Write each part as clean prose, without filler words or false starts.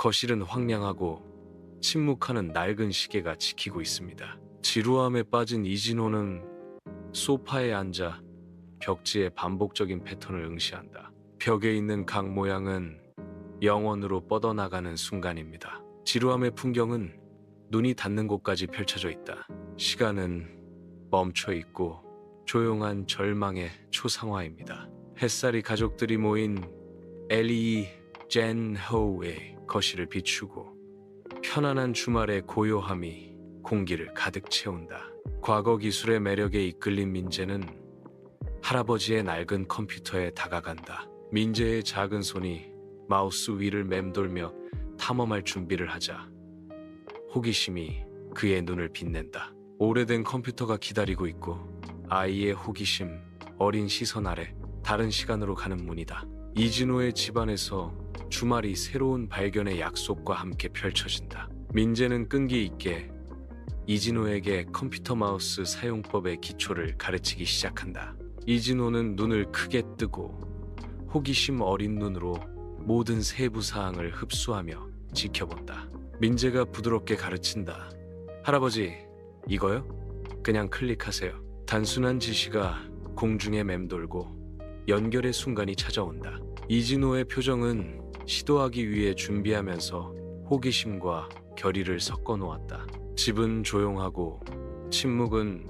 거실은 황량하고 침묵하는 낡은 시계가 지키고 있습니다. 지루함에 빠진 이진호는 소파에 앉아 벽지의 반복적인 패턴을 응시한다. 벽에 있는 각 모양은 영원으로 뻗어나가는 순간입니다. 지루함의 풍경은 눈이 닿는 곳까지 펼쳐져 있다. 시간은 멈춰 있고 조용한 절망의 초상화입니다. 햇살이 가족들이 모인 엘리 젠호의 거실을 비추고 편안한 주말의 고요함이 공기를 가득 채운다. 과거 기술의 매력에 이끌린 민재는 할아버지의 낡은 컴퓨터에 다가간다. 민재의 작은 손이 마우스 위를 맴돌며 탐험할 준비를 하자 호기심이 그의 눈을 빛낸다. 오래된 컴퓨터가 기다리고 있고 아이의 호기심, 어린 시선 아래 다른 시간으로 가는 문이다. 이진호의 집안에서 주말이 새로운 발견의 약속과 함께 펼쳐진다. 민재는 끈기 있게 이진호에게 컴퓨터 마우스 사용법의 기초를 가르치기 시작한다. 이진호는 눈을 크게 뜨고 호기심 어린 눈으로 모든 세부 사항을 흡수하며 지켜본다. 민재가 부드럽게 가르친다. 할아버지, 이거요? 그냥 클릭하세요. 단순한 지시가 공중에 맴돌고 연결의 순간이 찾아온다. 이진호의 표정은 시도하기 위해 준비하면서 호기심과 결의를 섞어 놓았다. 집은 조용하고 침묵은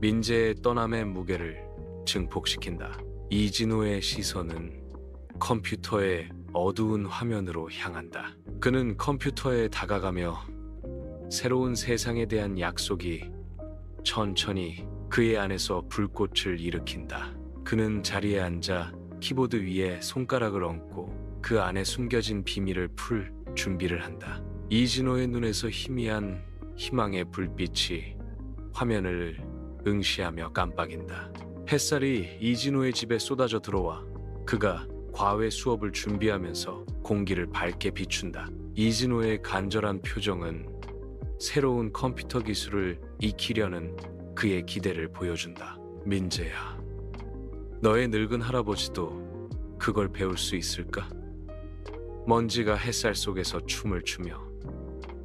민재의 떠남의 무게를 증폭시킨다. 이진호의 시선은 컴퓨터의 어두운 화면으로 향한다. 그는 컴퓨터에 다가가며 새로운 세상에 대한 약속이 천천히 그의 안에서 불꽃을 일으킨다. 그는 자리에 앉아 키보드 위에 손가락을 얹고 그 안에 숨겨진 비밀을 풀 준비를 한다. 이진호의 눈에서 희미한 희망의 불빛이 화면을 응시하며 깜빡인다. 햇살이 이진호의 집에 쏟아져 들어와 그가 과외 수업을 준비하면서 공기를 밝게 비춘다. 이진호의 간절한 표정은 새로운 컴퓨터 기술을 익히려는 그의 기대를 보여준다. 민재야, 너의 늙은 할아버지도 그걸 배울 수 있을까? 먼지가 햇살 속에서 춤을 추며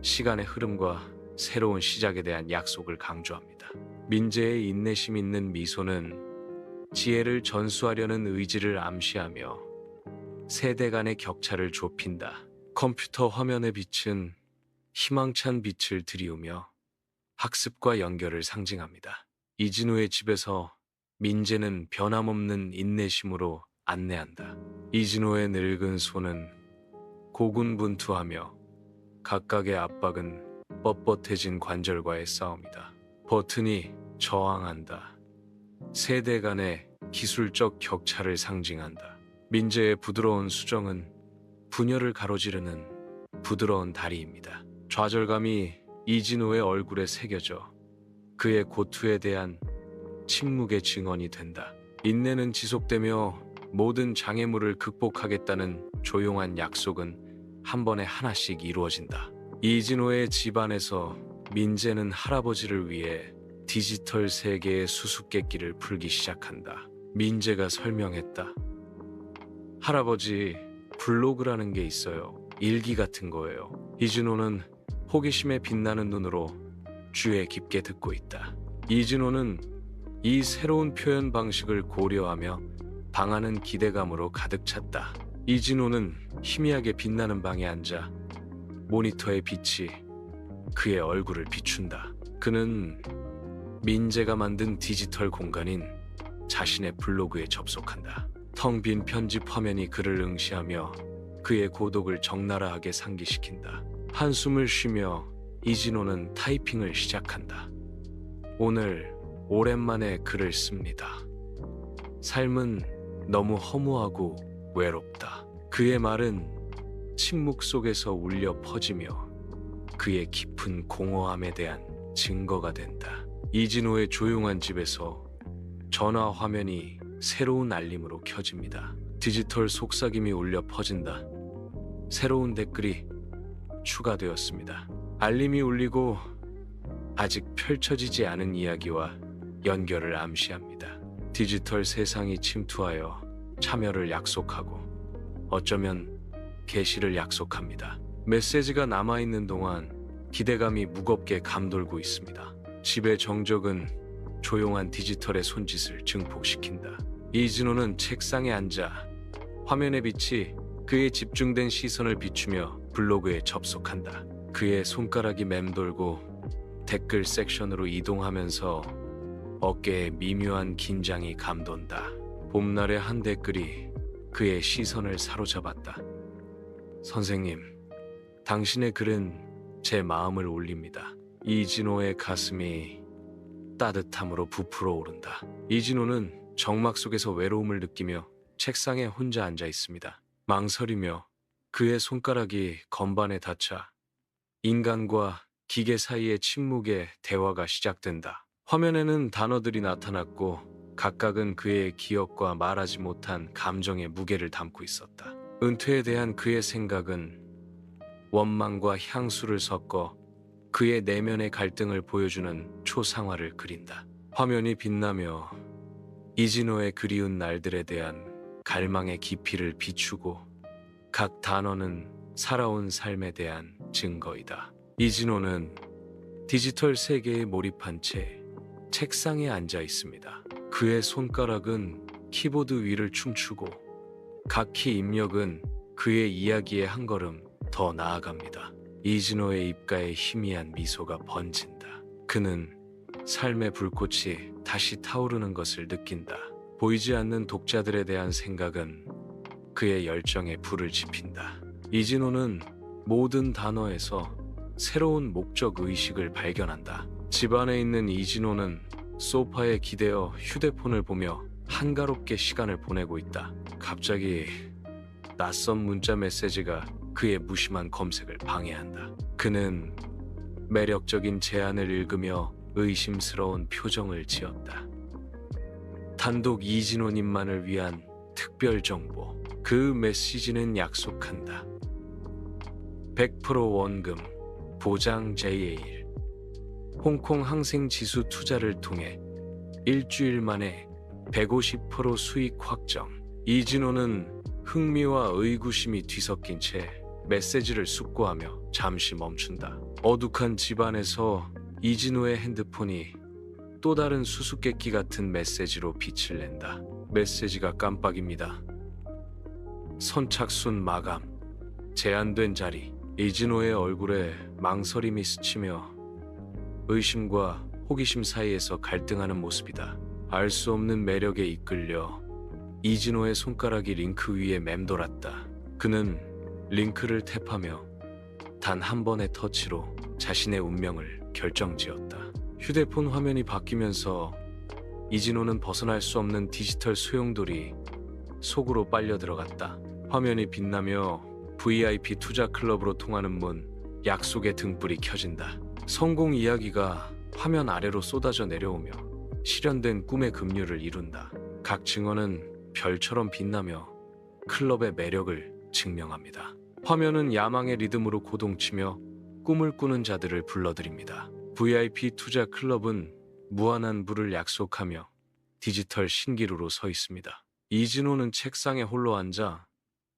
시간의 흐름과 새로운 시작에 대한 약속을 강조합니다. 민재의 인내심 있는 미소는 지혜를 전수하려는 의지를 암시하며 세대 간의 격차를 좁힌다. 컴퓨터 화면의 빛은 희망찬 빛을 들이우며 학습과 연결을 상징합니다. 이진우의 집에서 민재는 변함없는 인내심으로 안내한다. 이진우의 늙은 손은 고군분투하며 각각의 압박은 뻣뻣해진 관절과의 싸움이다. 버튼이 저항한다. 세대 간의 기술적 격차를 상징한다. 민재의 부드러운 수정은 분열을 가로지르는 부드러운 다리입니다. 좌절감이 이진호의 얼굴에 새겨져 그의 고투에 대한 침묵의 증언이 된다. 인내는 지속되며 모든 장애물을 극복하겠다는 조용한 약속은 한 번에 하나씩 이루어진다. 이진호의 집안에서 민재는 할아버지를 위해 디지털 세계의 수수께끼를 풀기 시작한다. 민재가 설명했다. 할아버지, 블로그라는 게 있어요. 일기 같은 거예요. 이진호는 호기심에 빛나는 눈으로 귀에 깊게 듣고 있다. 이진호는 이 새로운 표현 방식을 고려하며 방하는 기대감으로 가득 찼다. 이진호는 희미하게 빛나는 방에 앉아 모니터의 빛이 그의 얼굴을 비춘다. 그는 민재가 만든 디지털 공간인 자신의 블로그에 접속한다. 텅 빈 편집 화면이 그를 응시하며 그의 고독을 적나라하게 상기시킨다. 한숨을 쉬며 이진호는 타이핑을 시작한다. 오늘 오랜만에 글을 씁니다. 삶은 너무 허무하고 외롭다. 그의 말은 침묵 속에서 울려 퍼지며 그의 깊은 공허함에 대한 증거가 된다. 이진호의 조용한 집에서 전화 화면이 새로운 알림으로 켜집니다. 디지털 속삭임이 울려 퍼진다. 새로운 댓글이 추가되었습니다. 알림이 울리고 아직 펼쳐지지 않은 이야기와 연결을 암시합니다. 디지털 세상이 침투하여 참여를 약속하고 어쩌면 계시를 약속합니다. 메시지가 남아있는 동안 기대감이 무겁게 감돌고 있습니다. 집의 정적은 조용한 디지털의 손짓을 증폭시킨다. 이진호는 책상에 앉아 화면의 빛이 그의 집중된 시선을 비추며 블로그에 접속한다. 그의 손가락이 맴돌고 댓글 섹션으로 이동하면서 어깨에 미묘한 긴장이 감돈다. 봄날의 한 댓글이 그의 시선을 사로잡았다. 선생님, 당신의 글은 제 마음을 울립니다. 이진호의 가슴이 따뜻함으로 부풀어 오른다. 이진호는 정막 속에서 외로움을 느끼며 책상에 혼자 앉아 있습니다. 망설이며 그의 손가락이 건반에 닿자 인간과 기계 사이의 침묵의 대화가 시작된다. 화면에는 단어들이 나타났고 각각은 그의 기억과 말하지 못한 감정의 무게를 담고 있었다. 은퇴에 대한 그의 생각은 원망과 향수를 섞어 그의 내면의 갈등을 보여주는 초상화를 그린다. 화면이 빛나며 이진호의 그리운 날들에 대한 갈망의 깊이를 비추고 각 단어는 살아온 삶에 대한 증거이다. 이진호는 디지털 세계에 몰입한 채 책상에 앉아 있습니다. 그의 손가락은 키보드 위를 춤추고 각 키 입력은 그의 이야기에 한 걸음 더 나아갑니다. 이진호의 입가에 희미한 미소가 번진다. 그는 삶의 불꽃이 다시 타오르는 것을 느낀다. 보이지 않는 독자들에 대한 생각은 그의 열정에 불을 지핀다. 이진호는 모든 단어에서 새로운 목적 의식을 발견한다. 집안에 있는 이진호는 소파에 기대어 휴대폰을 보며 한가롭게 시간을 보내고 있다. 갑자기 낯선 문자 메시지가 그의 무심한 검색을 방해한다. 그는 매력적인 제안을 읽으며 의심스러운 표정을 지었다. 단독 이진호님만을 위한 특별 정보. 그 메시지는 약속한다. 100% 원금, 보장 JA일. 홍콩 항생지수 투자를 통해 일주일 만에 150% 수익 확정. 이진호는 흥미와 의구심이 뒤섞인 채 메시지를 숙고하며 잠시 멈춘다. 어둑한 집안에서 이진호의 핸드폰이 또 다른 수수께끼 같은 메시지로 빛을 낸다. 메시지가 깜빡입니다. 선착순 마감. 제한된 자리. 이진호의 얼굴에 망설임이 스치며 의심과 호기심 사이에서 갈등하는 모습이다. 알 수 없는 매력에 이끌려 이진호의 손가락이 링크 위에 맴돌았다. 그는 링크를 탭하며 단 한 번의 터치로 자신의 운명을 결정지었다. 휴대폰 화면이 바뀌면서 이진호는 벗어날 수 없는 디지털 소용돌이 속으로 빨려 들어갔다. 화면이 빛나며 VIP 투자 클럽으로 통하는 문, 약속의 등불이 켜진다. 성공 이야기가 화면 아래로 쏟아져 내려오며 실현된 꿈의 급류를 이룬다. 각 증언은 별처럼 빛나며 클럽의 매력을 증명합니다. 화면은 야망의 리듬으로 고동치며 꿈을 꾸는 자들을 불러들입니다. VIP 투자 클럽은 무한한 부를 약속하며 디지털 신기루로 서 있습니다. 이진호는 책상에 홀로 앉아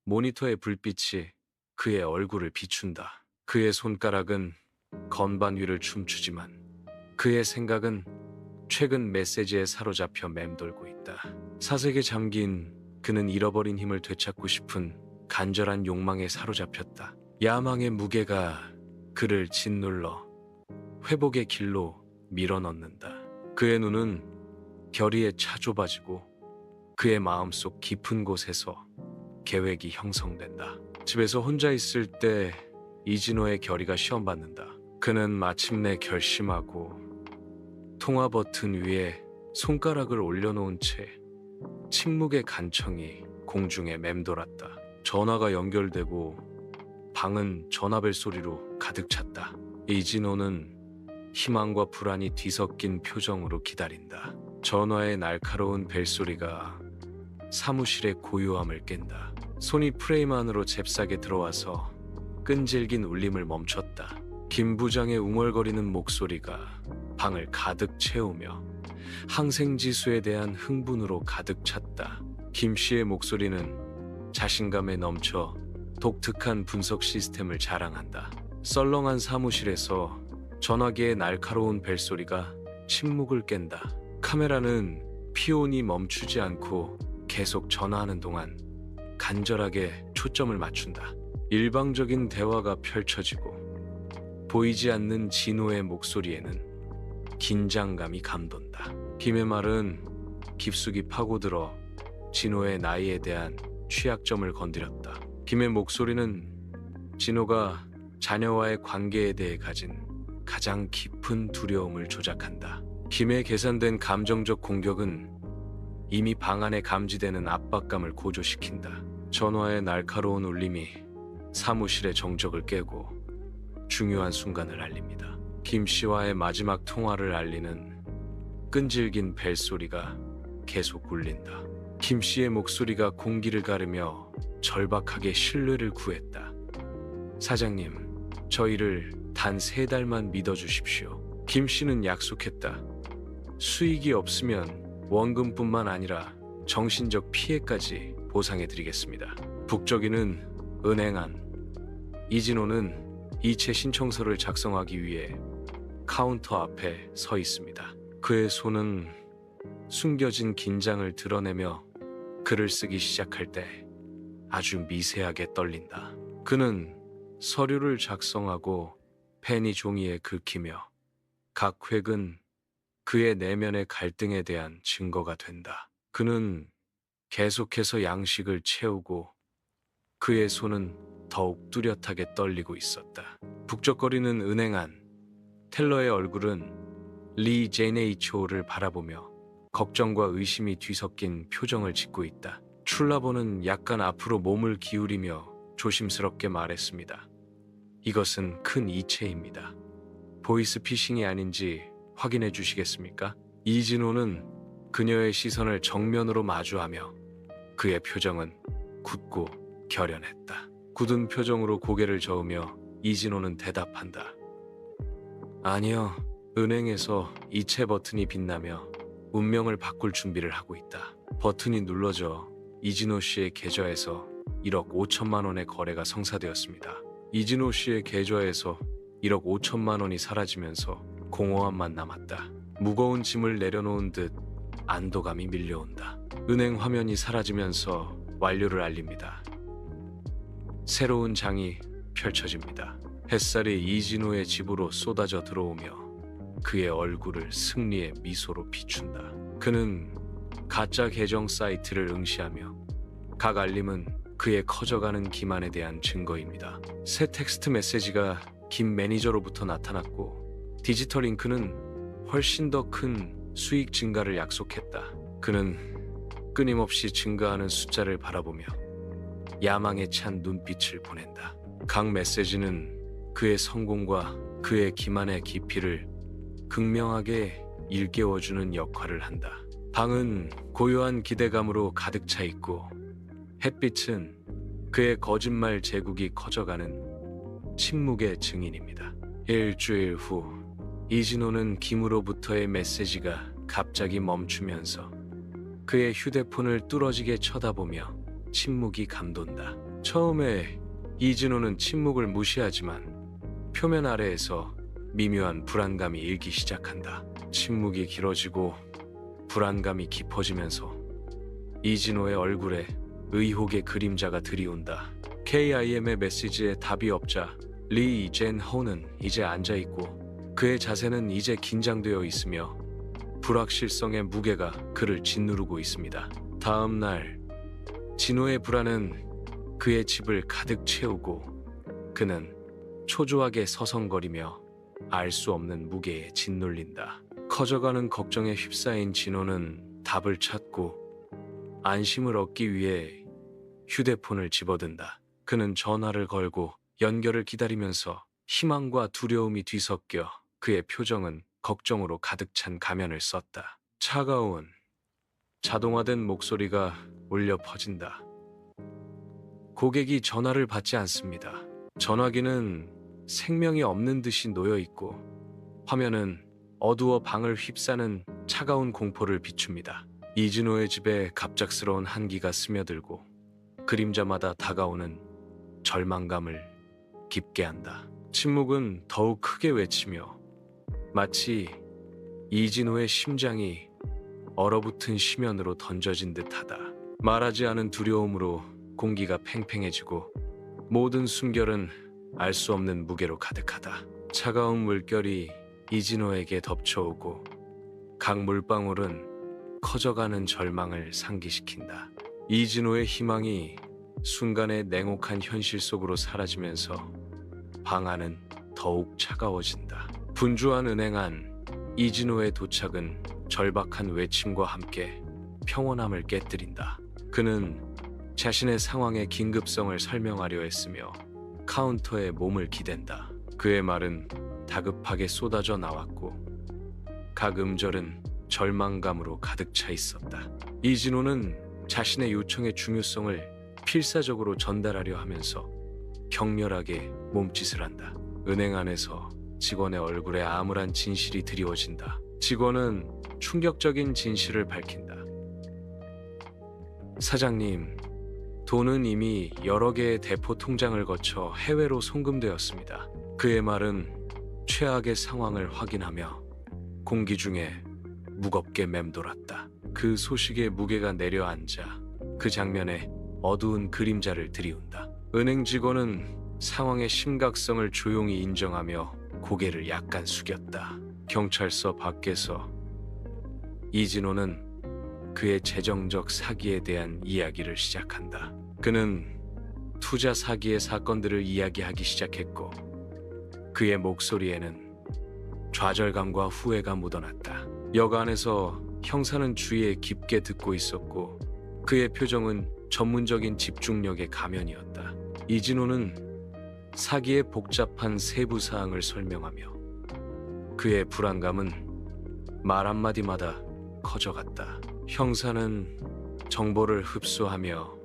모니터의 불빛이 그의 얼굴을 비춘다. 그의 손가락은 건반 위를 춤추지만 그의 생각은 최근 메시지에 사로잡혀 맴돌고 있다. 사색에 잠긴 그는 잃어버린 힘을 되찾고 싶은 간절한 욕망에 사로잡혔다. 야망의 무게가 그를 짓눌러 회복의 길로 밀어넣는다. 그의 눈은 결의에 차좁아지고 그의 마음속 깊은 곳에서 계획이 형성된다. 집에서 혼자 있을 때 이진호의 결의가 시험받는다. 그는 마침내 결심하고 통화 버튼 위에 손가락을 올려놓은 채 침묵의 간청이 공중에 맴돌았다. 전화가 연결되고 방은 전화벨 소리로 가득 찼다. 이진호는 희망과 불안이 뒤섞인 표정으로 기다린다. 전화의 날카로운 벨소리가 사무실의 고요함을 깬다. 손이 프레임 안으로 잽싸게 들어와서 끈질긴 울림을 멈췄다. 김 부장의 웅얼거리는 목소리가 방을 가득 채우며 항생지수에 대한 흥분으로 가득 찼다. 김 씨의 목소리는 자신감에 넘쳐 독특한 분석 시스템을 자랑한다. 썰렁한 사무실에서 전화기의 날카로운 벨소리가 침묵을 깬다. 카메라는 피온이 멈추지 않고 계속 전화하는 동안 간절하게 초점을 맞춘다. 일방적인 대화가 펼쳐지고 보이지 않는 진호의 목소리에는 긴장감이 감돈다. 김의 말은 깊숙이 파고들어 진호의 나이에 대한 취약점을 건드렸다. 김의 목소리는 진호가 자녀와의 관계에 대해 가진 가장 깊은 두려움을 조작한다. 김의 계산된 감정적 공격은 이미 방 안에 감지되는 압박감을 고조시킨다. 전화의 날카로운 울림이 사무실의 정적을 깨고 중요한 순간을 알립니다. 김 씨와의 마지막 통화를 알리는 끈질긴 벨소리가 계속 울린다. 김 씨의 목소리가 공기를 가르며 절박하게 신뢰를 구했다. 사장님, 저희를 단 3달만 믿어주십시오. 김 씨는 약속했다. 수익이 없으면 원금뿐만 아니라 정신적 피해까지 보상해드리겠습니다. 북적이는 은행 안. 이진호는 이체 신청서를 작성하기 위해 카운터 앞에 서 있습니다. 그의 손은 숨겨진 긴장을 드러내며 글을 쓰기 시작할 때 아주 미세하게 떨린다. 그는 서류를 작성하고 펜이 종이에 긁히며 각 획은 그의 내면의 갈등에 대한 증거가 된다. 그는 계속해서 양식을 채우고 그의 손은 더욱 뚜렷하게 떨리고 있었다. 북적거리는 은행 안. 텔러의 얼굴은 리 제네이초를 바라보며 걱정과 의심이 뒤섞인 표정을 짓고 있다. 출라보는 약간 앞으로 몸을 기울이며 조심스럽게 말했습니다. 이것은 큰 이체입니다. 보이스피싱이 아닌지 확인해 주시겠습니까? 이진호는 그녀의 시선을 정면으로 마주하며 그의 표정은 굳고 결연했다. 굳은 표정으로 고개를 저으며 이진호는 대답한다. 아니요, 은행에서 이체 버튼이 빛나며 운명을 바꿀 준비를 하고 있다. 버튼이 눌러져 이진호 씨의 계좌에서 1억 5천만 원의 거래가 성사되었습니다. 이진호 씨의 계좌에서 1억 5천만 원이 사라지면서 공허함만 남았다. 무거운 짐을 내려놓은 듯 안도감이 밀려온다. 은행 화면이 사라지면서 완료를 알립니다. 새로운 장이 펼쳐집니다. 햇살이 이진호의 집으로 쏟아져 들어오며 그의 얼굴을 승리의 미소로 비춘다. 그는 가짜 계정 사이트를 응시하며 각 알림은 그의 커져가는 기만에 대한 증거입니다. 새 텍스트 메시지가 김 매니저로부터 나타났고 디지털 잉크는 훨씬 더 큰 수익 증가를 약속했다. 그는 끊임없이 증가하는 숫자를 바라보며 야망에 찬 눈빛을 보낸다. 각 메시지는 그의 성공과 그의 기만의 깊이를 극명하게 일깨워주는 역할을 한다. 방은 고요한 기대감으로 가득 차 있고 햇빛은 그의 거짓말 제국이 커져가는 침묵의 증인입니다. 일주일 후 이진호는 김으로부터의 메시지가 갑자기 멈추면서 그의 휴대폰을 뚫어지게 쳐다보며 침묵이 감돈다. 처음에 이진호는 침묵을 무시하지만 표면 아래에서 미묘한 불안감이 일기 시작한다. 침묵이 길어지고 불안감이 깊어지면서 이진호의 얼굴에 의혹의 그림자가 드리운다. KIM의 메시지에 답이 없자 리 젠호는 이제 앉아있고 그의 자세는 이제 긴장되어 있으며 불확실성의 무게가 그를 짓누르고 있습니다. 다음 날 진호의 불안은 그의 집을 가득 채우고 그는 초조하게 서성거리며 알 수 없는 무게에 짓눌린다. 커져가는 걱정에 휩싸인 진호는 답을 찾고 안심을 얻기 위해 휴대폰을 집어든다. 그는 전화를 걸고 연결을 기다리면서 희망과 두려움이 뒤섞여 그의 표정은 걱정으로 가득 찬 가면을 썼다. 차가운 자동화된 목소리가 울려 퍼진다. 고객이 전화를 받지 않습니다. 전화기는 생명이 없는 듯이 놓여 있고 화면은 어두워 방을 휩싸는 차가운 공포를 비춥니다. 이진호의 집에 갑작스러운 한기가 스며들고 그림자마다 다가오는 절망감을 깊게 한다. 침묵은 더욱 크게 외치며 마치 이진호의 심장이 얼어붙은 심연으로 던져진 듯하다. 말하지 않은 두려움으로 공기가 팽팽해지고 모든 숨결은 알 수 없는 무게로 가득하다. 차가운 물결이 이진호에게 덮쳐오고 각 물방울은 커져가는 절망을 상기시킨다. 이진호의 희망이 순간에 냉혹한 현실 속으로 사라지면서 방 안은 더욱 차가워진다. 분주한 은행 안 이진호의 도착은 절박한 외침과 함께 평온함을 깨뜨린다. 그는 자신의 상황의 긴급성을 설명하려 했으며 카운터에 몸을 기댄다. 그의 말은 다급하게 쏟아져 나왔고 각 음절은 절망감으로 가득 차 있었다. 이진호는 자신의 요청의 중요성을 필사적으로 전달하려 하면서 격렬하게 몸짓을 한다. 은행 안에서 직원의 얼굴에 암울한 진실이 드리워진다. 직원은 충격적인 진실을 밝힌다. 사장님, 돈은 이미 여러 개의 대포 통장을 거쳐 해외로 송금되었습니다. 그의 말은 최악의 상황을 확인하며 공기 중에 무겁게 맴돌았다. 그 소식에 무게가 내려앉아 그 장면에 어두운 그림자를 드리운다. 은행 직원은 상황의 심각성을 조용히 인정하며 고개를 약간 숙였다. 경찰서 밖에서 이진호는 그의 재정적 사기에 대한 이야기를 시작한다. 그는 투자 사기의 사건들을 이야기하기 시작했고 그의 목소리에는 좌절감과 후회가 묻어났다. 역 안에서 형사는 주위에 깊게 듣고 있었고 그의 표정은 전문적인 집중력의 가면이었다. 이진호는 사기의 복잡한 세부 사항을 설명하며 그의 불안감은 말 한마디마다 커져갔다. 형사는 정보를 흡수하며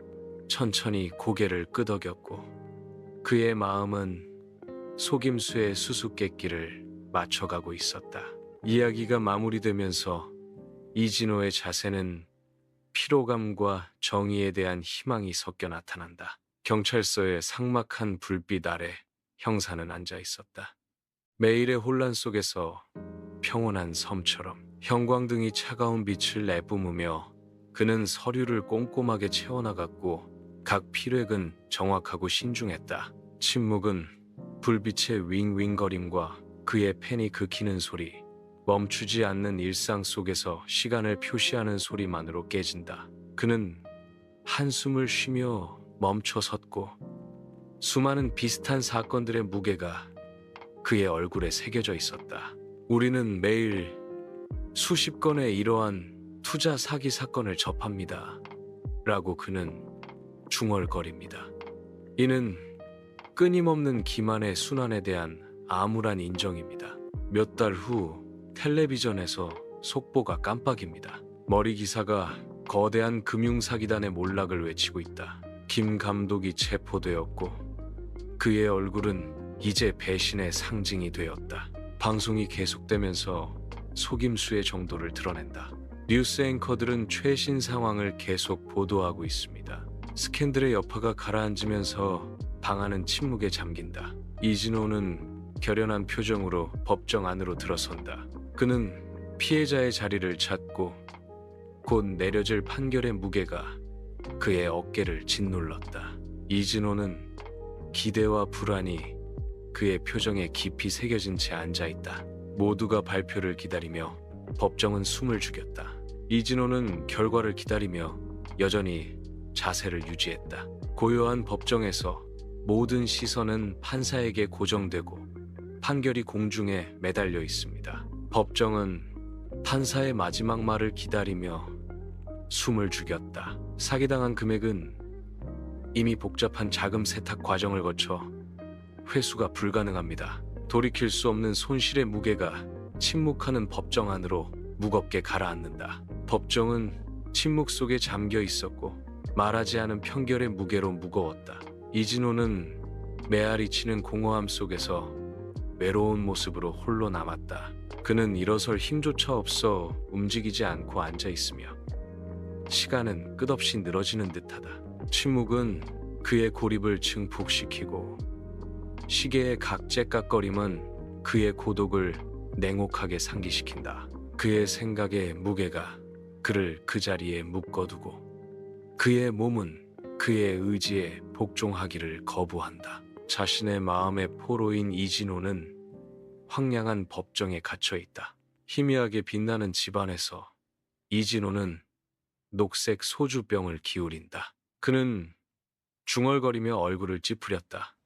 천천히 고개를 끄덕였고 그의 마음은 속임수의 수수께끼를 맞춰가고 있었다. 이야기가 마무리되면서 이진호의 자세는 피로감과 정의에 대한 희망이 섞여 나타난다. 경찰서의 삭막한 불빛 아래 형사는 앉아 있었다. 매일의 혼란 속에서 평온한 섬처럼 형광등이 차가운 빛을 내뿜으며 그는 서류를 꼼꼼하게 채워나갔고 각 필획은 정확하고 신중했다. 침묵은 불빛의 윙윙거림과 그의 펜이 긁히는 소리, 멈추지 않는 일상 속에서 시간을 표시하는 소리만으로 깨진다. 그는 한숨을 쉬며 멈춰 섰고 수많은 비슷한 사건들의 무게가 그의 얼굴에 새겨져 있었다. 우리는 매일 수십 건의 이러한 투자 사기 사건을 접합니다. 라고 그는 중얼거립니다. 이는 끊임없는 기만의 순환에 대한 암울한 인정입니다. 몇 달 후 텔레비전에서 속보가 깜빡입니다. 머리 기사가 거대한 금융사기단의 몰락을 외치고 있다. 김 감독이 체포되었고 그의 얼굴은 이제 배신의 상징이 되었다. 방송이 계속되면서 속임수의 정도를 드러낸다. 뉴스 앵커들은 최신 상황을 계속 보도하고 있습니다. 스캔들의 여파가 가라앉으면서 방안은 침묵에 잠긴다. 이진호는 결연한 표정으로 법정 안으로 들어선다. 그는 피해자의 자리를 찾고 곧 내려질 판결의 무게가 그의 어깨를 짓눌렀다. 이진호는 기대와 불안이 그의 표정에 깊이 새겨진 채 앉아있다. 모두가 발표를 기다리며 법정은 숨을 죽였다. 이진호는 결과를 기다리며 여전히 자세를 유지했다. 고요한 법정에서 모든 시선은 판사에게 고정되고 판결이 공중에 매달려 있습니다. 법정은 판사의 마지막 말을 기다리며 숨을 죽였다. 사기당한 금액은 이미 복잡한 자금 세탁 과정을 거쳐 회수가 불가능합니다. 돌이킬 수 없는 손실의 무게가 침묵하는 법정 안으로 무겁게 가라앉는다. 법정은 침묵 속에 잠겨 있었고 말하지 않은 편결의 무게로 무거웠다. 이진호는 메아리 치는 공허함 속에서 외로운 모습으로 홀로 남았다. 그는 일어설 힘조차 없어 움직이지 않고 앉아 있으며 시간은 끝없이 늘어지는 듯하다. 침묵은 그의 고립을 증폭시키고 시계의 각 째깍거림은 그의 고독을 냉혹하게 상기시킨다. 그의 생각의 무게가 그를 그 자리에 묶어두고 그의 몸은 그의 의지에 복종하기를 거부한다. 자신의 마음의 포로인 이진호는 황량한 법정에 갇혀 있다. 희미하게 빛나는 집안에서 이진호는 녹색 소주병을 기울인다. 그는 중얼거리며 얼굴을 찌푸렸다.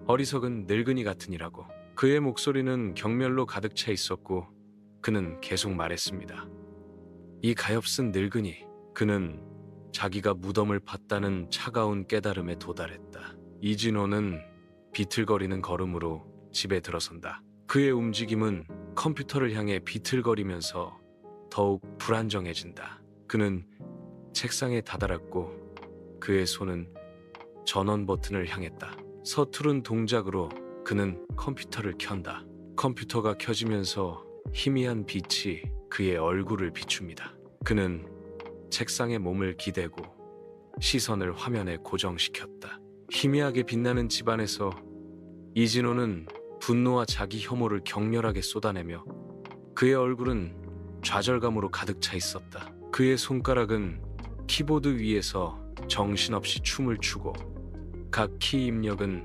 어리석은 늙은이 같으니라고. 그의 목소리는 경멸로 가득 차 있었고 그는 계속 말했습니다. 이 가엾은 늙은이. 그는 자기가 무덤을 팠다는 차가운 깨달음에 도달했다. 이진호는 비틀거리는 걸음으로 집에 들어선다. 그의 움직임은 컴퓨터를 향해 비틀거리면서 더욱 불안정해진다. 그는 책상에 다다랐고 그의 손은 전원 버튼을 향했다. 서투른 동작으로 그는 컴퓨터를 켠다. 컴퓨터가 켜지면서 희미한 빛이 그의 얼굴을 비춥니다. 그는 책상에 몸을 기대고 시선을 화면에 고정시켰다. 희미하게 빛나는 집안에서 이진호는 분노와 자기 혐오를 격렬하게 쏟아내며 그의 얼굴은 좌절감으로 가득 차 있었다. 그의 손가락은 키보드 위에서 정신없이 춤을 추고 각 키 입력은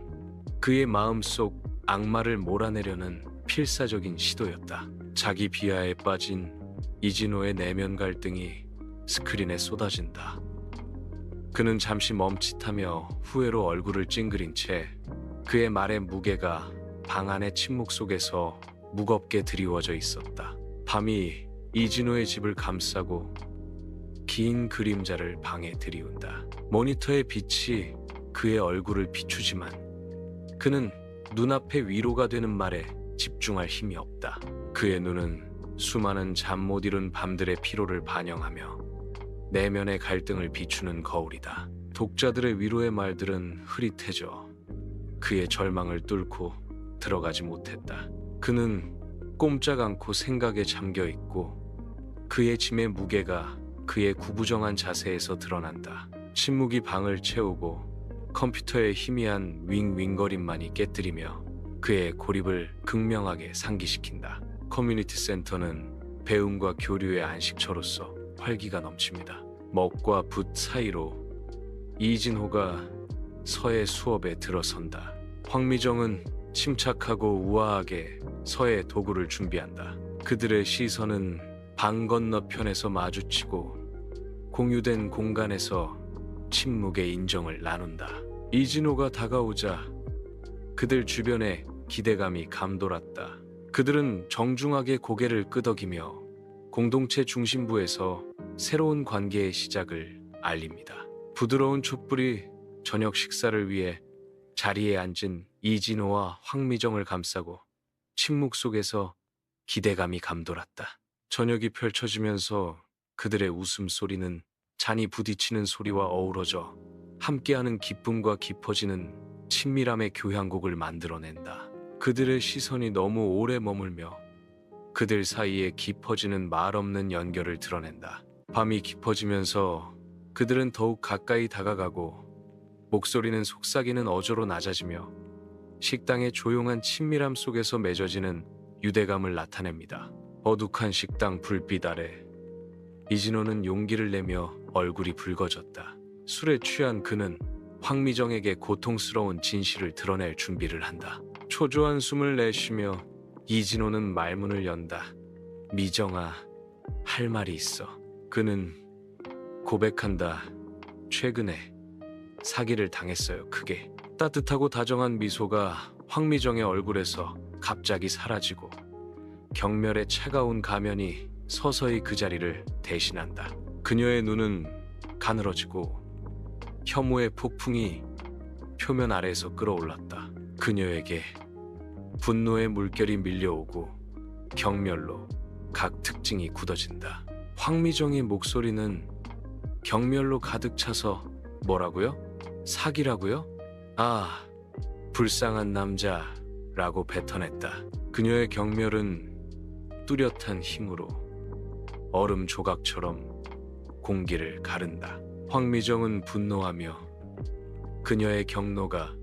그의 마음속 악마를 몰아내려는 필사적인 시도였다. 자기 비하에 빠진 이진호의 내면 갈등이 스크린에 쏟아진다. 그는 잠시 멈칫하며 후회로 얼굴을 찡그린 채 그의 말의 무게가 방 안의 침묵 속에서 무겁게 드리워져 있었다. 밤이 이진호의 집을 감싸고 긴 그림자를 방에 들이운다. 모니터의 빛이 그의 얼굴을 비추지만 그는 눈앞에 위로가 되는 말에 집중할 힘이 없다. 그의 눈은 수많은 잠 못 이룬 밤들의 피로를 반영하며 내면의 갈등을 비추는 거울이다. 독자들의 위로의 말들은 흐릿해져 그의 절망을 뚫고 들어가지 못했다. 그는 꼼짝 않고 생각에 잠겨 있고 그의 짐의 무게가 그의 구부정한 자세에서 드러난다. 침묵이 방을 채우고 컴퓨터의 희미한 윙윙거림만이 깨뜨리며 그의 고립을 극명하게 상기시킨다. 커뮤니티 센터는 배움과 교류의 안식처로서 활기가 넘칩니다. 먹과 붓 사이로 이진호가 서의 수업에 들어선다. 황미정은 침착하고 우아하게 서의 도구를 준비한다. 그들의 시선은 방 건너편에서 마주치고 공유된 공간에서 침묵의 인정을 나눈다. 이진호가 다가오자 그들 주변에 기대감이 감돌았다. 그들은 정중하게 고개를 끄덕이며 공동체 중심부에서 새로운 관계의 시작을 알립니다. 부드러운 촛불이 저녁 식사를 위해 자리에 앉은 이진호와 황미정을 감싸고 침묵 속에서 기대감이 감돌았다. 저녁이 펼쳐지면서 그들의 웃음소리는 잔이 부딪히는 소리와 어우러져 함께하는 기쁨과 깊어지는 친밀함의 교향곡을 만들어낸다. 그들의 시선이 너무 오래 머물며 그들 사이에 깊어지는 말 없는 연결을 드러낸다. 밤이 깊어지면서 그들은 더욱 가까이 다가가고 목소리는 속삭이는 어조로 낮아지며 식당의 조용한 친밀함 속에서 맺어지는 유대감을 나타냅니다. 어둑한 식당 불빛 아래 이진호는 용기를 내며 얼굴이 붉어졌다. 술에 취한 그는 황미정에게 고통스러운 진실을 드러낼 준비를 한다. 초조한 숨을 내쉬며 이진호는 말문을 연다. 미정아, 할 말이 있어. 그는 고백한다. 최근에 사기를 당했어요. 크게. 따뜻하고 다정한 미소가 황미정의 얼굴에서 갑자기 사라지고 경멸의 차가운 가면이 서서히 그 자리를 대신한다. 그녀의 눈은 가늘어지고 혐오의 폭풍이 표면 아래에서 끌어올랐다. 그녀에게 분노의 물결이 밀려오고 경멸로 각 특징이 굳어진다. 황미정의 목소리는 경멸로 가득 차서 뭐라고요? 사기라고요? 아, 불쌍한 남자라고 뱉어냈다. 그녀의 경멸은 뚜렷한 힘으로 얼음 조각처럼 공기를 가른다. 황미정은 분노하며 그녀의 경로가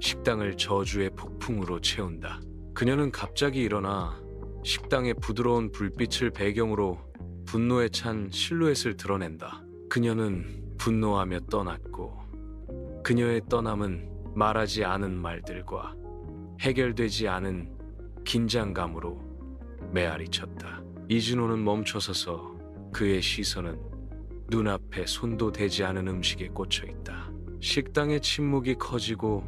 식당을 저주의 폭풍으로 채운다. 그녀는 갑자기 일어나 식당의 부드러운 불빛을 배경으로 분노에 찬 실루엣을 드러낸다. 그녀는 분노하며 떠났고 그녀의 떠남은 말하지 않은 말들과 해결되지 않은 긴장감으로 메아리 쳤다. 이진호는 멈춰서서 그의 시선은 눈앞에 손도 대지 않은 음식에 꽂혀 있다. 식당의 침묵이 커지고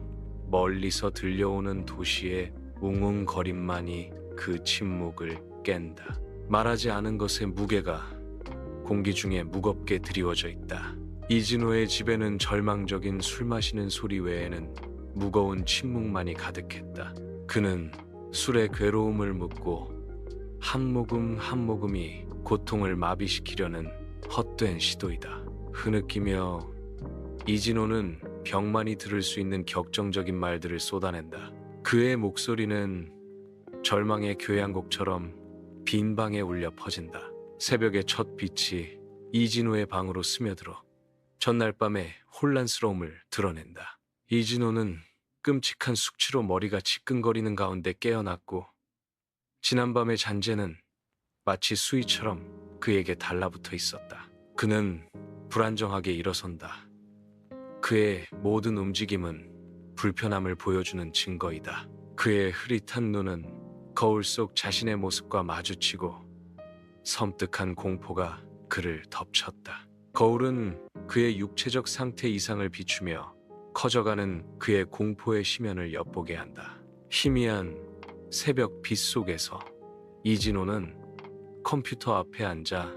멀리서 들려오는 도시의 웅웅거림만이 그 침묵을 깬다. 말하지 않은 것의 무게가 공기 중에 무겁게 드리워져 있다. 이진호의 집에는 절망적인 술 마시는 소리 외에는 무거운 침묵만이 가득했다. 그는 술의 괴로움을 묻고 한 모금 한 모금이 고통을 마비시키려는 헛된 시도이다. 흐느끼며 이진호는 병만이 들을 수 있는 격정적인 말들을 쏟아낸다. 그의 목소리는 절망의 교향곡처럼 빈 방에 울려 퍼진다. 새벽의 첫 빛이 이진호의 방으로 스며들어 전날 밤의 혼란스러움을 드러낸다. 이진호는 끔찍한 숙취로 머리가 지끈거리는 가운데 깨어났고 지난밤의 잔재는 마치 수위처럼 그에게 달라붙어 있었다. 그는 불안정하게 일어선다. 그의 모든 움직임은 불편함을 보여주는 증거이다. 그의 흐릿한 눈은 거울 속 자신의 모습과 마주치고 섬뜩한 공포가 그를 덮쳤다. 거울은 그의 육체적 상태 이상을 비추며 커져가는 그의 공포의 심연을 엿보게 한다. 희미한 새벽 빛 속에서 이진호는 컴퓨터 앞에 앉아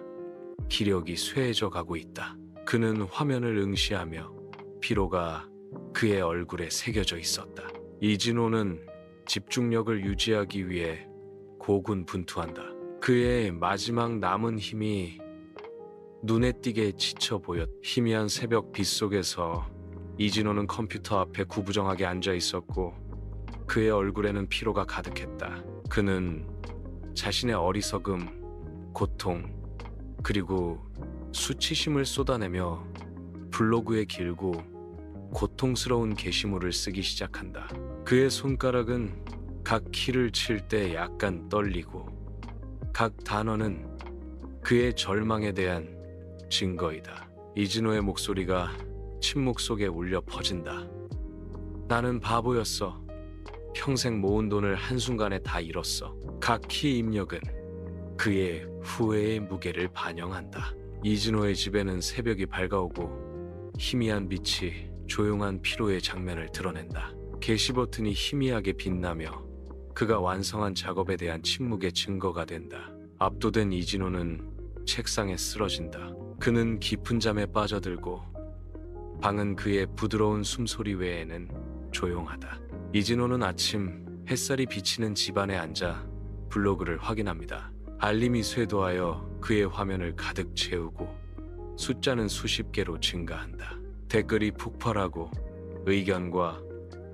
기력이 쇠해져 가고 있다. 그는 화면을 응시하며 피로가 그의 얼굴에 새겨져 있었다. 이진호는 집중력을 유지하기 위해 고군분투한다. 그의 마지막 남은 힘이 눈에 띄게 지쳐 보였. 희미한 새벽 빛 속에서 이진호는 컴퓨터 앞에 구부정하게 앉아 있었고 그의 얼굴에는 피로가 가득했다. 그는 자신의 어리석음, 고통, 그리고 수치심을 쏟아내며 블로그에 길고 고통스러운 게시물을 쓰기 시작한다. 그의 손가락은 각 키를 칠 때 약간 떨리고 각 단어는 그의 절망에 대한 증거이다. 이진호의 목소리가 침묵 속에 울려 퍼진다. 나는 바보였어. 평생 모은 돈을 한순간에 다 잃었어. 각 키 입력은 그의 후회의 무게를 반영한다. 이진호의 집에는 새벽이 밝아오고 희미한 빛이 조용한 피로의 장면을 드러낸다. 게시 버튼이 희미하게 빛나며 그가 완성한 작업에 대한 침묵의 증거가 된다. 압도된 이진호는 책상에 쓰러진다. 그는 깊은 잠에 빠져들고 방은 그의 부드러운 숨소리 외에는 조용하다. 이진호는 아침 햇살이 비치는 집안에 앉아 블로그를 확인합니다. 알림이 쇄도하여 그의 화면을 가득 채우고 숫자는 수십 개로 증가한다. 댓글이 폭발하고 의견과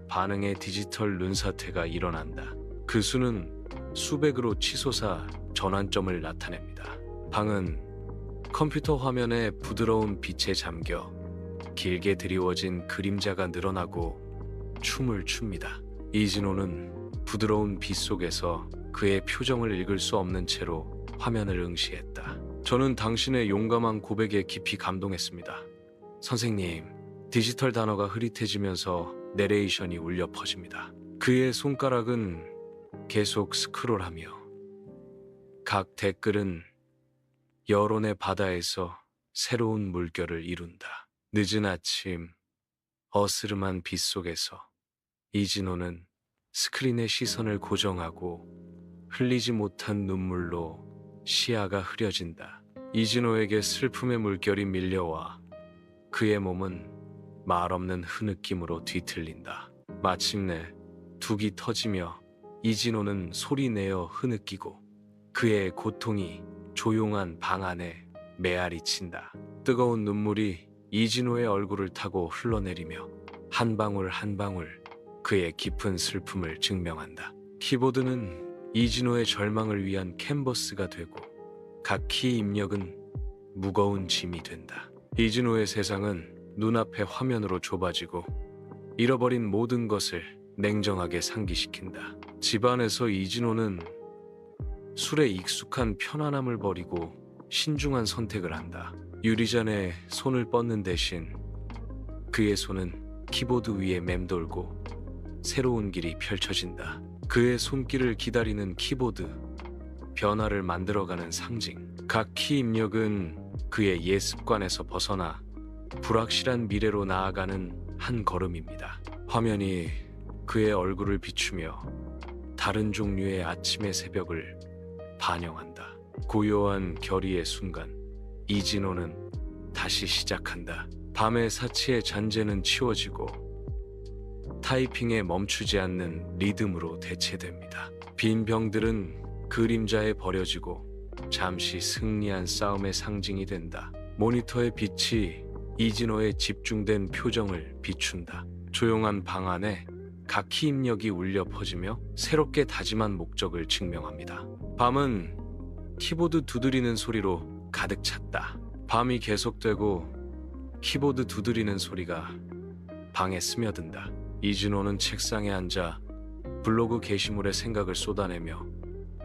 반응의 디지털 눈사태가 일어난다. 그 수는 수백으로 치솟아 전환점을 나타냅니다. 방은 컴퓨터 화면에 부드러운 빛에 잠겨 길게 드리워진 그림자가 늘어나고 춤을 춥니다. 이진호는 부드러운 빛 속에서 그의 표정을 읽을 수 없는 채로 화면을 응시했다. 저는 당신의 용감한 고백에 깊이 감동했습니다. 선생님, 디지털 단어가 흐릿해지면서 내레이션이 울려 퍼집니다. 그의 손가락은 계속 스크롤하며 각 댓글은 여론의 바다에서 새로운 물결을 이룬다. 늦은 아침, 어스름한 빛 속에서 이진호는 스크린의 시선을 고정하고 흘리지 못한 눈물로 시야가 흐려진다. 이진호에게 슬픔의 물결이 밀려와 그의 몸은 말없는 흐느낌으로 뒤틀린다. 마침내 둑이 터지며 이진호는 소리내어 흐느끼고 그의 고통이 조용한 방 안에 메아리 친다. 뜨거운 눈물이 이진호의 얼굴을 타고 흘러내리며 한 방울 한 방울 그의 깊은 슬픔을 증명한다. 키보드는 이진호의 절망을 위한 캔버스가 되고 각 키 입력은 무거운 짐이 된다. 이진호의 세상은 눈앞의 화면으로 좁아지고 잃어버린 모든 것을 냉정하게 상기시킨다. 집안에서 이진호는 술에 익숙한 편안함을 버리고 신중한 선택을 한다. 유리잔에 손을 뻗는 대신 그의 손은 키보드 위에 맴돌고 새로운 길이 펼쳐진다. 그의 손길을 기다리는 키보드, 변화를 만들어가는 상징. 각 키 입력은 그의 옛 습관에서 벗어나 불확실한 미래로 나아가는 한 걸음입니다. 화면이 그의 얼굴을 비추며 다른 종류의 아침의 새벽을 반영한다. 고요한 결의의 순간, 이진호는 다시 시작한다. 밤의 사치의 잔재는 치워지고 타이핑에 멈추지 않는 리듬으로 대체됩니다. 빈 병들은 그림자에 버려지고 잠시 승리한 싸움의 상징이 된다. 모니터의 빛이 이진호의 집중된 표정을 비춘다. 조용한 방 안에 각 키 입력이 울려 퍼지며 새롭게 다짐한 목적을 증명합니다. 밤은 키보드 두드리는 소리로 가득 찼다. 밤이 계속되고 키보드 두드리는 소리가 방에 스며든다. 이진호는 책상에 앉아 블로그 게시물에 생각을 쏟아내며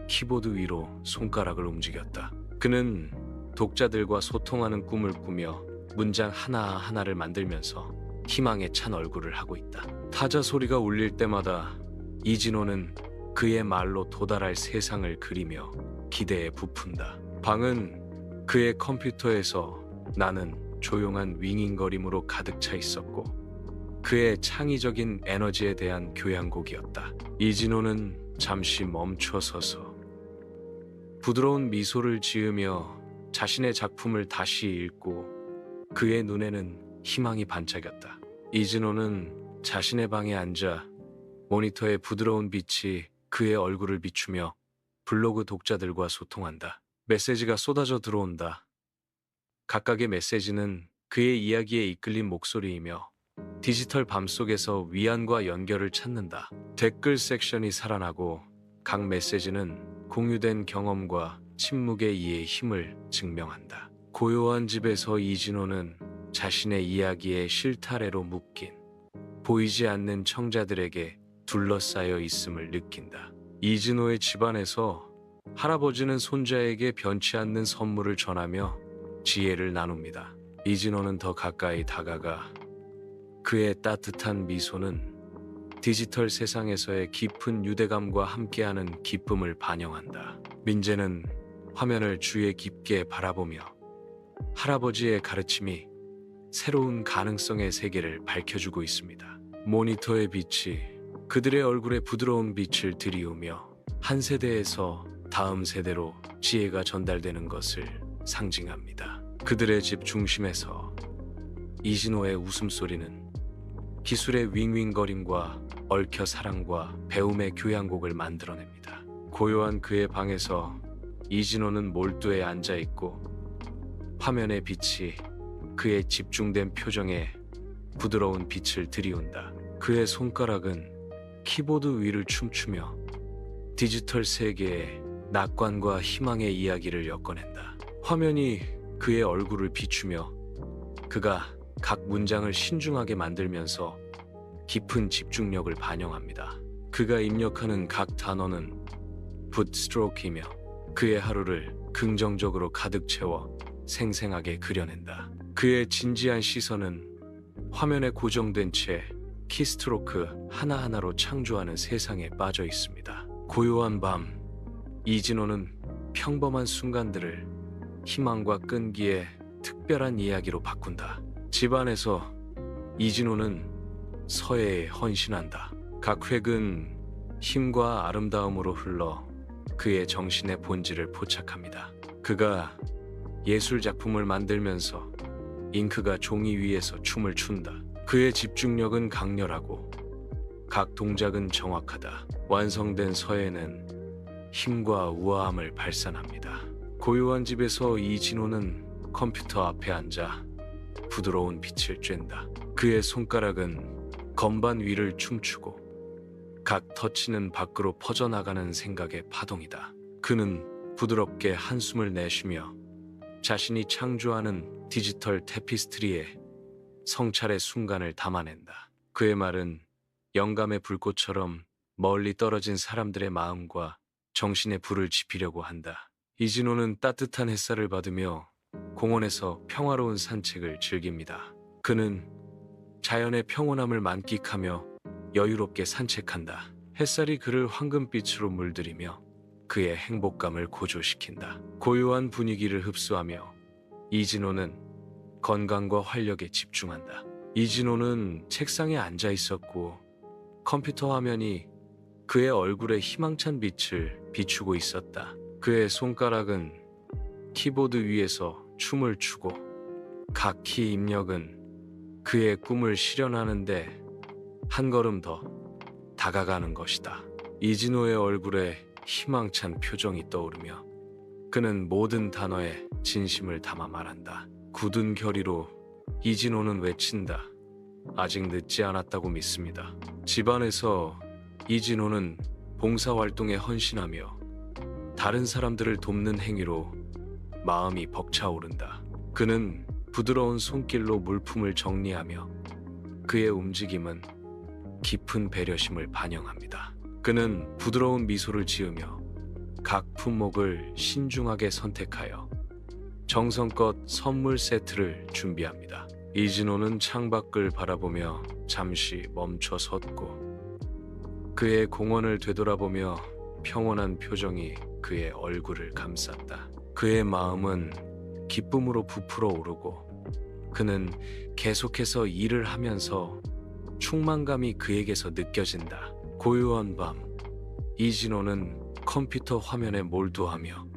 키보드 위로 손가락을 움직였다. 그는 독자들과 소통하는 꿈을 꾸며 문장 하나하나를 만들면서 희망에 찬 얼굴을 하고 있다. 타자 소리가 울릴 때마다 이진호는 그의 말로 도달할 세상을 그리며 기대에 부푼다. 방은 그의 컴퓨터에서 나는 조용한 윙윙거림으로 가득 차 있었고 그의 창의적인 에너지에 대한 교향곡이었다. 이진호는 잠시 멈춰 서서 부드러운 미소를 지으며 자신의 작품을 다시 읽고 그의 눈에는 희망이 반짝였다. 이진호는 자신의 방에 앉아 모니터의 부드러운 빛이 그의 얼굴을 비추며 블로그 독자들과 소통한다. 메시지가 쏟아져 들어온다. 각각의 메시지는 그의 이야기에 이끌린 목소리이며 디지털 밤 속에서 위안과 연결을 찾는다. 댓글 섹션이 살아나고 각 메시지는 공유된 경험과 침묵의 이해의 힘을 증명한다. 고요한 집에서 이진호는 자신의 이야기의 실타래로 묶인 보이지 않는 청자들에게 둘러싸여 있음을 느낀다. 이진호의 집안에서 할아버지는 손자에게 변치 않는 선물을 전하며 지혜를 나눕니다. 이진호는 더 가까이 다가가 그의 따뜻한 미소는 디지털 세상에서의 깊은 유대감과 함께하는 기쁨을 반영한다. 민재는 화면을 주의 깊게 바라보며 할아버지의 가르침이 새로운 가능성의 세계를 밝혀주고 있습니다. 모니터의 빛이 그들의 얼굴에 부드러운 빛을 들이우며 한 세대에서 다음 세대로 지혜가 전달되는 것을 상징합니다. 그들의 집 중심에서 이진호의 웃음소리는 기술의 윙윙거림과 얽혀 사랑과 배움의 교향곡을 만들어냅니다. 고요한 그의 방에서 이진호는 몰두해 앉아있고 화면의 빛이 그의 집중된 표정에 부드러운 빛을 들이운다. 그의 손가락은 키보드 위를 춤추며 디지털 세계의 낙관과 희망의 이야기를 엮어낸다. 화면이 그의 얼굴을 비추며 그가 각 문장을 신중하게 만들면서 깊은 집중력을 반영합니다. 그가 입력하는 각 단어는 붓스트로크이며 그의 하루를 긍정적으로 가득 채워 생생하게 그려낸다. 그의 진지한 시선은 화면에 고정된 채 키스트로크 하나하나로 창조하는 세상에 빠져 있습니다. 고요한 밤, 이진호는 평범한 순간들을 희망과 끈기의 특별한 이야기로 바꾼다. 집안에서 이진호는 서예에 헌신한다. 각 획은 힘과 아름다움으로 흘러 그의 정신의 본질을 포착합니다. 그가 예술 작품을 만들면서 잉크가 종이 위에서 춤을 춘다. 그의 집중력은 강렬하고 각 동작은 정확하다. 완성된 서예는 힘과 우아함을 발산합니다. 고요한 집에서 이진호는 컴퓨터 앞에 앉아 부드러운 빛을 쬐다. 그의 손가락은 건반 위를 춤추고 각 터치는 밖으로 퍼져나가는 생각의 파동이다. 그는 부드럽게 한숨을 내쉬며 자신이 창조하는 디지털 테피스트리에 성찰의 순간을 담아낸다. 그의 말은 영감의 불꽃처럼 멀리 떨어진 사람들의 마음과 정신에 불을 지피려고 한다. 이진호는 따뜻한 햇살을 받으며 공원에서 평화로운 산책을 즐깁니다. 그는 자연의 평온함을 만끽하며 여유롭게 산책한다. 햇살이 그를 황금빛으로 물들이며 그의 행복감을 고조시킨다. 고요한 분위기를 흡수하며 이진호는 건강과 활력에 집중한다. 이진호는 책상에 앉아 있었고 컴퓨터 화면이 그의 얼굴에 희망찬 빛을 비추고 있었다. 그의 손가락은 키보드 위에서 춤을 추고 각 키 입력은 그의 꿈을 실현하는데 한 걸음 더 다가가는 것이다. 이진호의 얼굴에 희망찬 표정이 떠오르며 그는 모든 단어에 진심을 담아 말한다. 굳은 결의로 이진호는 외친다. 아직 늦지 않았다고 믿습니다. 집안에서 이진호는 봉사활동에 헌신하며 다른 사람들을 돕는 행위로 마음이 벅차오른다. 그는 부드러운 손길로 물품을 정리하며 그의 움직임은 깊은 배려심을 반영합니다. 그는 부드러운 미소를 지으며 각 품목을 신중하게 선택하여 정성껏 선물 세트를 준비합니다. 이진호는 창밖을 바라보며 잠시 멈춰 섰고 그의 공원을 되돌아보며 평온한 표정이 그의 얼굴을 감쌌다. 그의 마음은 기쁨으로 부풀어 오르고 그는 계속해서 일을 하면서 충만감이 그에게서 느껴진다. 고요한 밤, 이진호는 컴퓨터 화면에 몰두하며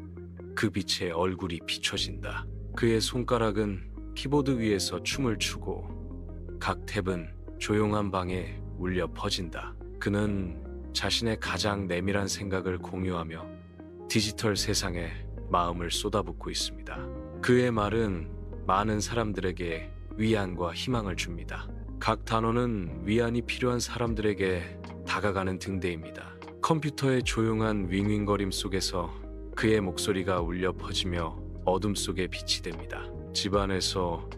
그 빛에 얼굴이 비춰진다. 그의 손가락은 키보드 위에서 춤을 추고 각 탭은 조용한 방에 울려 퍼진다. 그는 자신의 가장 내밀한 생각을 공유하며 디지털 세상에 마음을 쏟아붓고 있습니다. 그의 말은 많은 사람들에게 위안과 희망을 줍니다. 각 단어는 위안이 필요한 사람들에게 다가가는 등대입니다. 컴퓨터의 조용한 윙윙거림 속에서 그의 목소리가 울려 퍼지며 어둠 속에 빛이 됩니다. 집안에서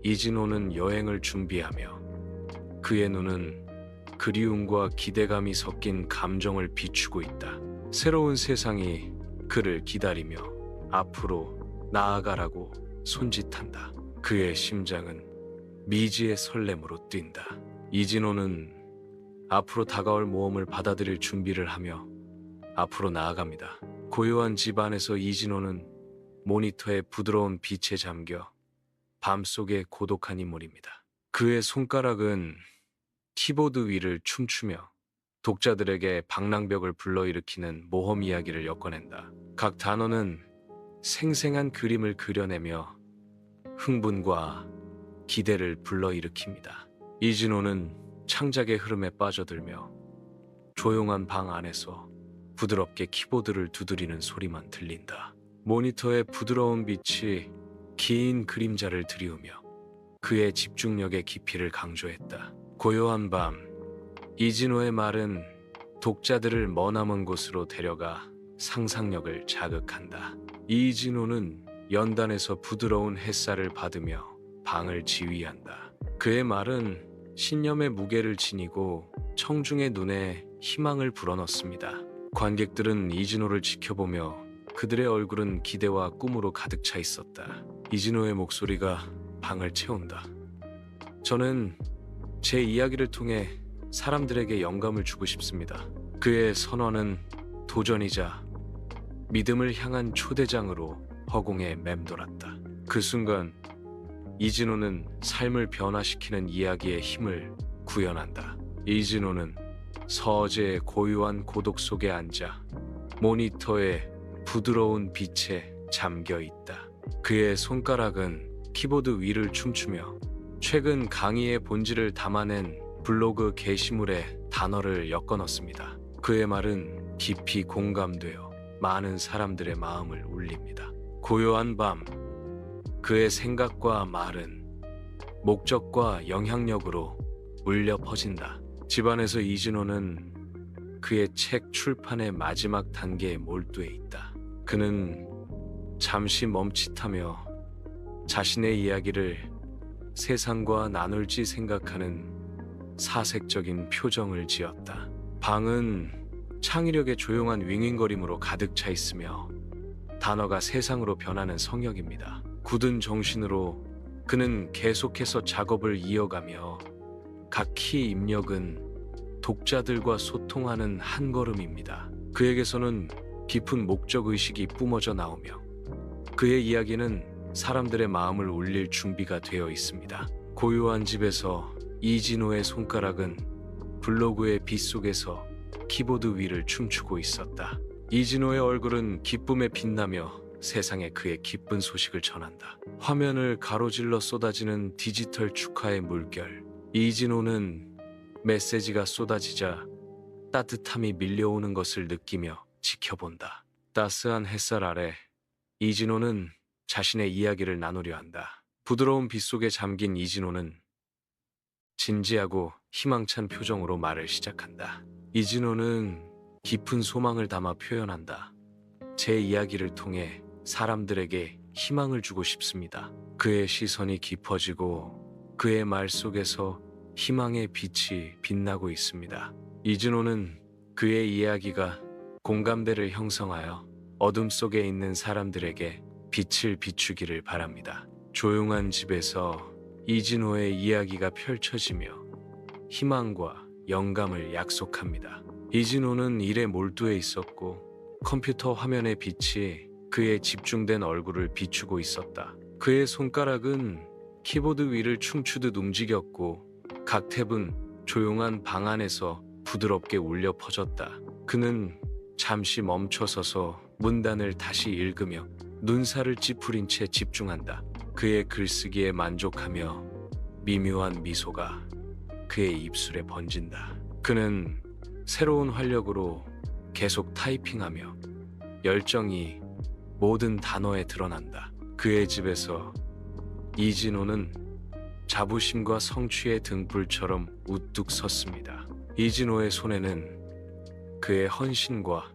이진호는 여행을 준비하며 그의 눈은 그리움과 기대감이 섞인 감정을 비추고 있다. 새로운 세상이 그를 기다리며 앞으로 나아가라고 손짓한다. 그의 심장은 미지의 설렘으로 뛴다. 이진호는 앞으로 다가올 모험을 받아들일 준비를 하며 앞으로 나아갑니다. 고요한 집 안에서 이진호는 모니터의 부드러운 빛에 잠겨 밤속의 고독한 인물입니다. 그의 손가락은 키보드 위를 춤추며 독자들에게 방랑벽을 불러일으키는 모험 이야기를 엮어낸다. 각 단어는 생생한 그림을 그려내며 흥분과 기대를 불러일으킵니다. 이진호는 창작의 흐름에 빠져들며 조용한 방 안에서 부드럽게 키보드를 두드리는 소리만 들린다. 모니터의 부드러운 빛이 긴 그림자를 드리우며 그의 집중력의 깊이를 강조했다. 고요한 밤, 이진호의 말은 독자들을 머나먼 곳으로 데려가 상상력을 자극한다. 이진호는 연단에서 부드러운 햇살을 받으며 방을 지휘한다. 그의 말은 신념의 무게를 지니고 청중의 눈에 희망을 불어넣습니다. 관객들은 이진호를 지켜보며 그들의 얼굴은 기대와 꿈으로 가득 차 있었다. 이진호의 목소리가 방을 채운다. 저는 제 이야기를 통해 사람들에게 영감을 주고 싶습니다. 그의 선언은 도전이자 믿음을 향한 초대장으로 허공에 맴돌았다. 그 순간 이진호는 삶을 변화시키는 이야기의 힘을 구현한다. 이진호는 서재의 고요한 고독 속에 앉아 모니터의 부드러운 빛에 잠겨 있다. 그의 손가락은 키보드 위를 춤추며 최근 강의의 본질을 담아낸 블로그 게시물에 단어를 엮어 넣습니다. 그의 말은 깊이 공감되어 많은 사람들의 마음을 울립니다. 고요한 밤, 그의 생각과 말은 목적과 영향력으로 울려 퍼진다. 집안에서 이진호는 그의 책 출판의 마지막 단계에 몰두해 있다. 그는 잠시 멈칫하며 자신의 이야기를 세상과 나눌지 생각하는 사색적인 표정을 지었다. 방은 창의력의 조용한 윙윙거림으로 가득 차 있으며 단어가 세상으로 변하는 성역입니다. 굳은 정신으로 그는 계속해서 작업을 이어가며 각 키 입력은 독자들과 소통하는 한 걸음입니다. 그에게서는 깊은 목적 의식이 뿜어져 나오며 그의 이야기는 사람들의 마음을 울릴 준비가 되어 있습니다. 고요한 집에서 이진호의 손가락은 블로그의 빛 속에서 키보드 위를 춤추고 있었다. 이진호의 얼굴은 기쁨에 빛나며 세상에 그의 기쁜 소식을 전한다. 화면을 가로질러 쏟아지는 디지털 축하의 물결. 이진호는 메시지가 쏟아지자 따뜻함이 밀려오는 것을 느끼며 지켜본다. 따스한 햇살 아래 이진호는 자신의 이야기를 나누려 한다. 부드러운 빛 속에 잠긴 이진호는 진지하고 희망찬 표정으로 말을 시작한다. 이진호는 깊은 소망을 담아 표현한다. 제 이야기를 통해 사람들에게 희망을 주고 싶습니다. 그의 시선이 깊어지고 그의 말 속에서 희망의 빛이 빛나고 있습니다. 이진호는 그의 이야기가 공감대를 형성하여 어둠 속에 있는 사람들에게 빛을 비추기를 바랍니다. 조용한 집에서 이진호의 이야기가 펼쳐지며 희망과 영감을 약속합니다. 이진호는 일에 몰두해 있었고 컴퓨터 화면의 빛이 그의 집중된 얼굴을 비추고 있었다. 그의 손가락은 키보드 위를 춤추듯 움직였고 각 탭은 조용한 방 안에서 부드럽게 울려 퍼졌다. 그는 잠시 멈춰서서 문단을 다시 읽으며 눈살을 찌푸린 채 집중한다. 그의 글쓰기에 만족하며 미묘한 미소가 그의 입술에 번진다. 그는 새로운 활력으로 계속 타이핑하며 열정이 모든 단어에 드러난다. 그의 집에서 이진호는 자부심과 성취의 등불처럼 우뚝 섰습니다. 이진호의 손에는 그의 헌신과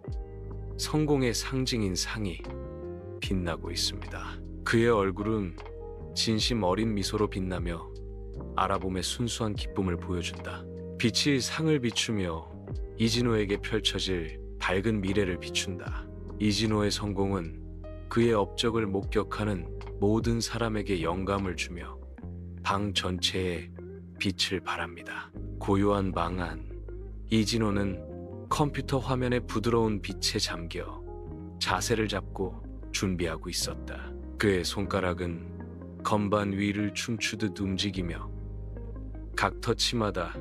성공의 상징인 상이 빛나고 있습니다. 그의 얼굴은 진심 어린 미소로 빛나며 알아봄의 순수한 기쁨을 보여준다. 빛이 상을 비추며 이진호에게 펼쳐질 밝은 미래를 비춘다. 이진호의 성공은 그의 업적을 목격하는 모든 사람에게 영감을 주며 방 전체에 빛을 발합니다. 고요한 방 안, 이진호는 컴퓨터 화면의 부드러운 빛에 잠겨 자세를 잡고 준비하고 있었다. 그의 손가락은 건반 위를 춤추듯 움직이며 각 터치마다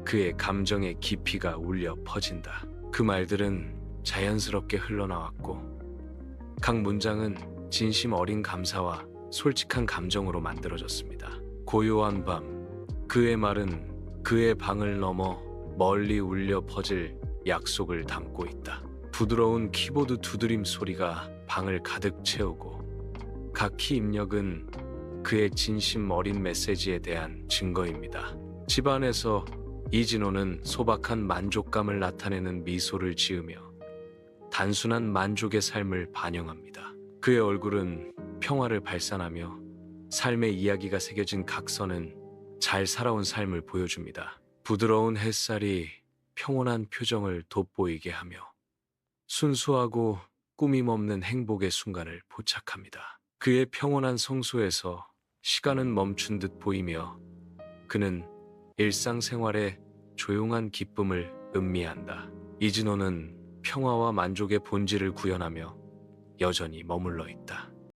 그의 감정의 깊이가 울려 퍼진다. 그 말들은 자연스럽게 흘러나왔고 각 문장은 진심 어린 감사와 솔직한 감정으로 만들어졌습니다. 고요한 밤, 그의 말은 그의 방을 넘어 멀리 울려 퍼질 약속을 담고 있다. 부드러운 키보드 두드림 소리가 방을 가득 채우고 각 키 입력은 그의 진심 어린 메시지에 대한 증거입니다. 집안에서 이진호는 소박한 만족감을 나타내는 미소를 지으며 단순한 만족의 삶을 반영합니다. 그의 얼굴은 평화를 발산하며 삶의 이야기가 새겨진 각선은 잘 살아온 삶을 보여줍니다. 부드러운 햇살이 평온한 표정을 돋보이게 하며 순수하고 꾸밈 없는 행복의 순간을 포착합니다. 그의 평온한 성소에서 시간은 멈춘 듯 보이며 그는 일상생활의 조용한 기쁨을 음미한다. 이진호는 평화와 만족의 본질을 구현하며 여전히 머물러 있다.